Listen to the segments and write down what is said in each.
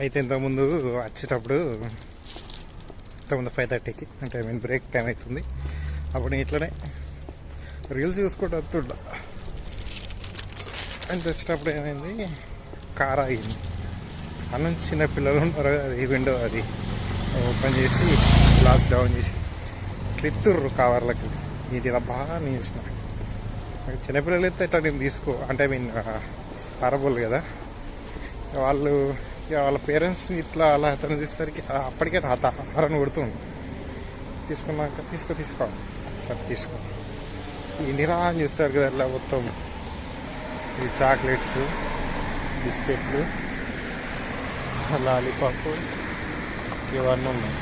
అయితే ఇంతకుముందు వచ్చేటప్పుడు 5:30కి అంటే బ్రేక్ టైం అవుతుంది. అప్పుడు నేను ఇట్లనే రీల్స్ చూసుకుంటూ వస్తుంటా. అని తెచ్చినప్పుడు ఏమైంది, కార్ ఆగింది. అన్నం చిన్న పిల్లలు ఉన్నారు, అది విండో అది ఓపెన్ చేసి గ్లాస్ డౌన్ చేసి ఎత్తుర్రు కవర్లకి. ఇది బాగా నేను చూసిన. చిన్నపిల్లలు ఎత్తే ఇట్లా నేను తీసుకో అంటే అరబోలు కదా వాళ్ళు, వాళ్ళ పేరెంట్స్ ఇట్లా అలా అతను చూసేసరికి అప్పటికే హారని కొడుతుంది. తీసుకున్నాక తీసుకోవాలి సరే తీసుకో. ఈ నిరాన్ చూస్తారు కదా అట్లా మొత్తం ఈ చాక్లెట్స్, బిస్కెట్లు, లాలీపాప్ ఇవన్నీ ఉన్నాయి.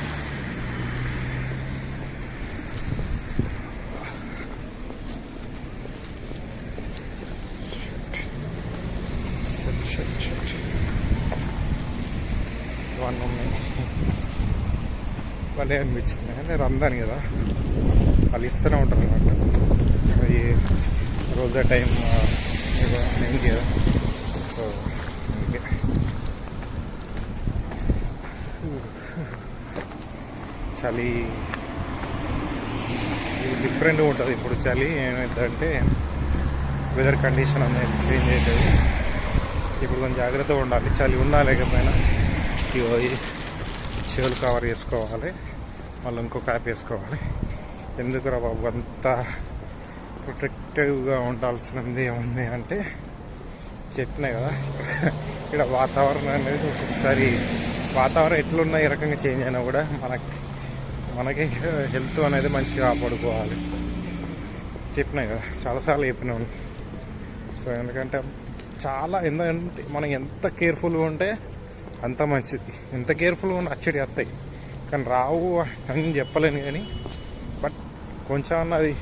ఇవన్నీ ఉన్నాయి. వాళ్ళే అనిపించింది. అంటే రంజాన్ కదా, వాళ్ళు ఇస్తూనే ఉంటారు అన్నమాట. అది రోజా టైం అయింది కదా. సో చలి డిఫరెంట్గా ఉంటుంది. ఇప్పుడు చలి ఏమైందంటే వెదర్ కండిషన్ అనేది చేంజ్ అవుతుంది. ఇప్పుడు కొంచెం జాగ్రత్తగా ఉండాలి. చలి ఉన్నా లేకపోయినా చెవులు కవర్ చేసుకోవాలి, మళ్ళీ ఇంకో క్యాప్ వేసుకోవాలి. ఎందుకురా బాబు అంత ప్రొటెక్టివ్గా ఉండాల్సినది ఏముంది అంటే చెప్పినాయి కదా. ఇక్కడ వాతావరణం అనేది ఒక్కొక్కసారి వాతావరణం ఎట్లున్నా ఈ రకంగా చేంజ్ అయినా కూడా మనకి హెల్త్ అనేది మంచిగా కాపాడుకోవాలి. చెప్పినాయి కదా, చాలాసార్లు చెప్పినాను. సో ఎందుకంటే ఎందుకంటే మనం ఎంత కేర్ఫుల్గా ఉంటే అంత మంచిది. ఎంత కేర్ఫుల్గా ఉంటే అచ్చడి వస్తాయి, కానీ రావు అని చెప్పలేను. కానీ బట్ కొంచెం అన్నది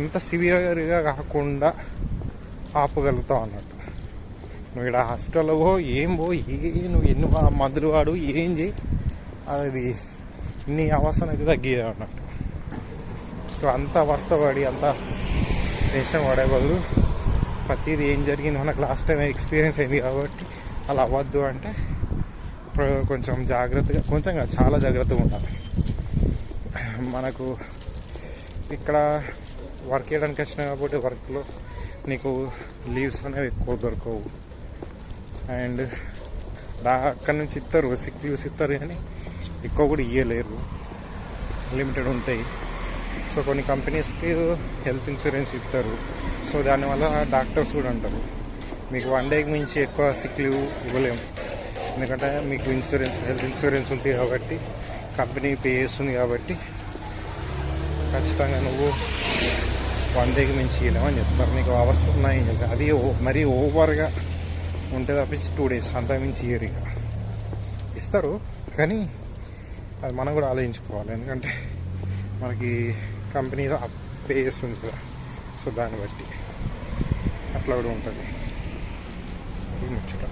ఇంత సివియర్గా కాకుండా ఆపగలుగుతావు అన్నట్టు. నువ్వు ఇక్కడ హాస్పిటల్లో నువ్వు ఎన్ని మందులు వాడు ఏం చేయి, అది నీ అవస్థను అయితే తగ్గియదు అన్నట్టు. సో అంత అవస్థ పడి అంత టెన్షన్ పడే బదులు ప్రతిదీ ఏం జరిగింది మనకు లాస్ట్ టైం ఎక్స్పీరియన్స్ అయింది కాబట్టి అలా అవ్వద్దు అంటే కొంచెం జాగ్రత్తగా, కొంచెం చాలా జాగ్రత్తగా ఉండాలి. మనకు ఇక్కడ వర్క్ చేయడానికి వచ్చినా కాబట్టి వర్క్లో నీకు లీవ్స్ అనేవి ఎక్కువ దొరకవు. అండ్ అక్కడి నుంచి ఇస్తారు, సిక్ లీవ్స్ ఇస్తారు, కానీ ఎక్కువ కూడా ఇవ్వలేరు, లిమిటెడ్ ఉంటాయి. సో కొన్ని కంపెనీస్కి హెల్త్ ఇన్సూరెన్స్ ఇస్తారు. సో దానివల్ల డాక్టర్స్ కూడా అంటారు మీకు 1 డేకి మించి ఎక్కువ సిక్ లీవ్ ఇవ్వలేము, ఎందుకంటే మీకు హెల్త్ ఇన్సూరెన్స్ ఉంది కాబట్టి, కంపెనీ పే చేస్తుంది కాబట్టి ఖచ్చితంగా నువ్వు 1 డేకి మించి ఇవ్వలేము అని చెప్తారు. నీకు అవస్థ ఉన్నాయి అది మరీ ఓవర్గా ఉంటే తప్పించి 2 డేస్ అంతకు మించి ఇయర్గా ఇస్తారు. కానీ అది మనం కూడా ఆలోచించుకోవాలి, ఎందుకంటే మనకి కంపెనీ పే చేస్తుంది కదా. సో దాన్ని బట్టి అట్లా కూడా ఉంటుంది ముచ్చట.